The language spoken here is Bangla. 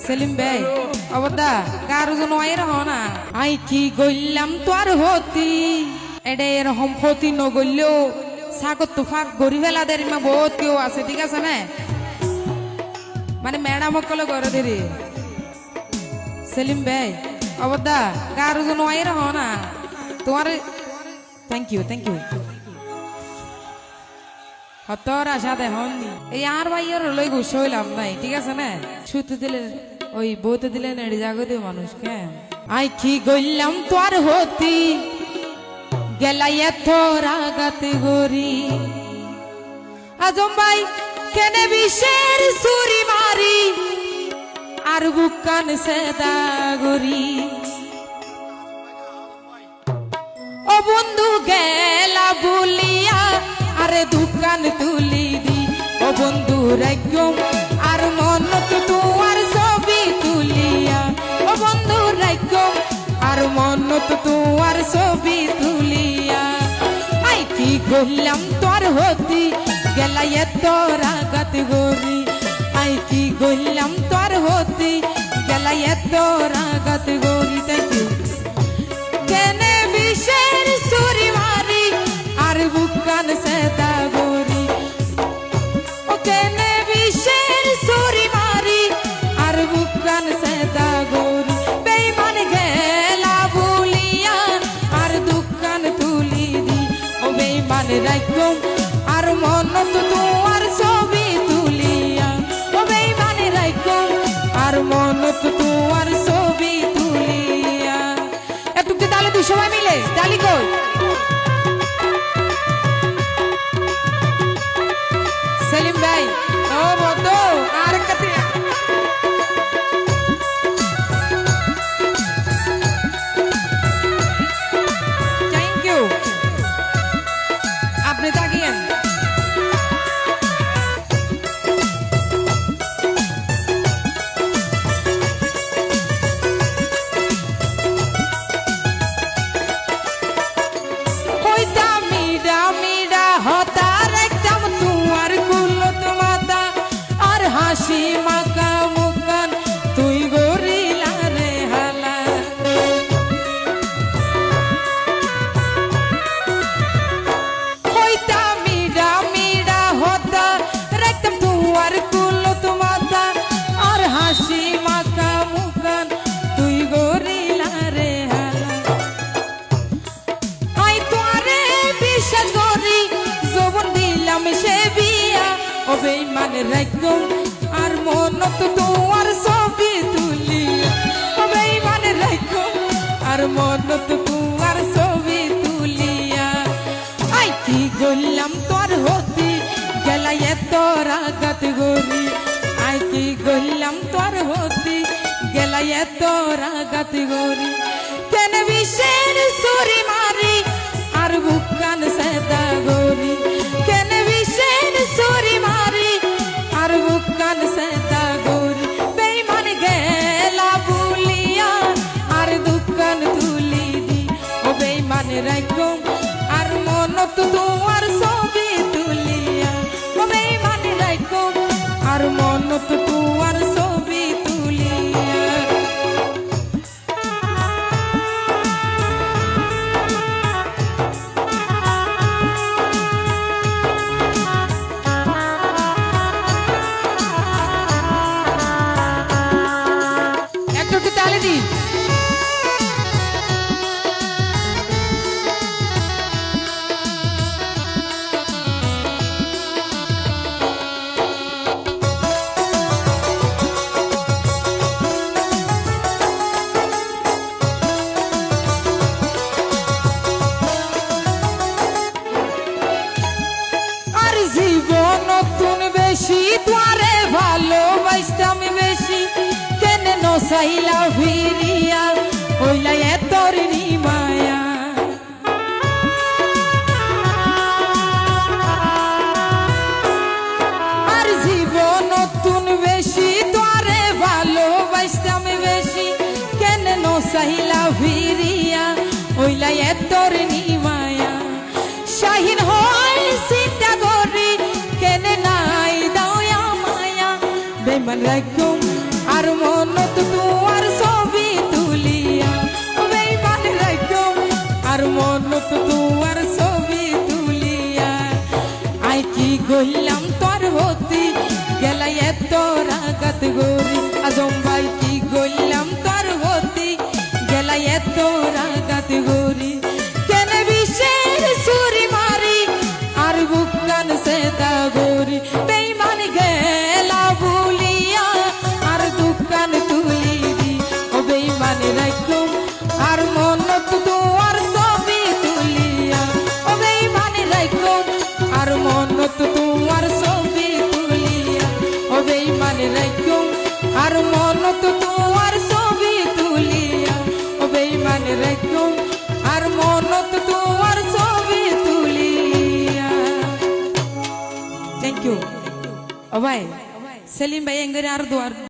সেলিম ভাই অবদা কারো জন আইর হনা আই কি গইলাম তোর হতি এডে এরকম হতি ন গইলেও সাগর তুফাক গরি ফেলাদের মা বহুত কেউ আছে ঠিক আছে না মানে ম্যাডাম কল করে দেরি সেলিম ভাই অবদা কারো জন আইর হনা তোমার থ্যাংক ইউ হতর আশা দেখুন এই আর ভাইয়ের লই গুছ হইলাম নাই ঠিক আছে না ছুতে দিলে ওই বইতে দিলে নেড়ে জাগো দিও মানুষকে আই কি গইলাম তোর হতি গেলাই এত রাগাতে গরি আজম ভাই কেনে বিষের সুরি মারি আর বুকান সেদা গরি ও বন্ধু গেলা বলিয়া আরে দোকান তুলি দি ও বন্ধু রাইগম আর মনত তোমার ছবি তুলিয়া ও বন্ধু রাইগম আর মনত তোমার ছবি তুলিয়া আই কি গইলাম তোর হতি গেলাই এত রাগাত গরি আই কি গইলাম তোর হতি গেলাই এত রাগাত গরি থ্যাংক ইউ কেনে বিষের সুরি মারি আর বুকান সেদা গরি ও কেনে বিষের সুরি মারি আর বুকান সেদা গরি বেঈমান গেলা বলিয়া আর দোকান তুলি দি ও বেঈমান রাইগম আর মনত তোমার ছবি তুলিয়া ও বেঈমান রাইগম আর মনত তোমার ছবি তুলিয়া একটু কি তাহলে দুই সময় মিলে তালি কই সেলিম ভাই ও বন্ধু আর কতি থ্যাংক ইউ আপনি তাকিয়েন হাসি মাকা মুকান তুই গরিলা রে হালা হইতা মিডা মিডা হতা রাখতাম তুয়ার কুলত মাতা আর হাসি মাকা মুকান তুই গরিলা রে হালা আই তোরে বিশ্বাস করি যৌবন দিলাম সে বিয়া ও বেঈমান রাইগম আর মনত তোমার ছবি তুলিয়া ও বেঈমান রাইগম আর মনত তোমার ছবি তুলিয়া আই কি গইলাম তোর হতি গেলাই এত রাগাত গরি আই কি গইলাম তোর হতি গেলাই এত রাগাত গরি কেন বিষের সুরি মারি আর বুকান সেদা গরি কেন বিষের সুরি মারি আর বুকান সেদা গরি বেঈমান গেলা বলিয়া আর দোকান তুলি দি ও বেঈমান রাইগম আর মনত তোমার ছবি তুলিয়া ও বেঈমান রাইগম আর মনত তোমার ছবি তুলিয়া নতুন বেশি তোরে ভালোবাসতাম বেশি কেন নসাইলা ফিরিয়া হইলা এতর মায়া আর জীবন নতুন বেশি তোরে ভালোবাসতাম বেশি কেন নসাইলা ফিরিয়া হইলা এতর মায়া শাহিন হয় চিন্তা করি কেন নাই দাও মায়া বেঈমান রাইগম আর মন মনত তোমার ছবি তুলিয়া ও বেঈমান রাখুম আর মনত তোমার ছবি তুলিয়া আই কি গইলাম তোর হতি গেলাই এত রাগাত গরি আজম ভাই কি গইলাম তোর হতি গেলাই এত রাগাত গরি কেন বিশের ছুরি মারি আর বুকান সে দা গরি বেঈমান গেলা ভুলিয়া আর দোকান তুলি দি ও বেঈমান রাখুম আর মনত তোমার ছবি তুলিয়া ও বেঈমান রাখুম আর মনত তোমার ছবি তুলিয়া ও বেঈমান রাখুম আর মনত তোমার ছবি তুলিয়া ও বেঈমান রাখুম আর মনত তোমার ছবি তুলিয়া থ্যাংক ইউ ও ভাই সেলিম ভাই এঙ্গরে আর দোয়ার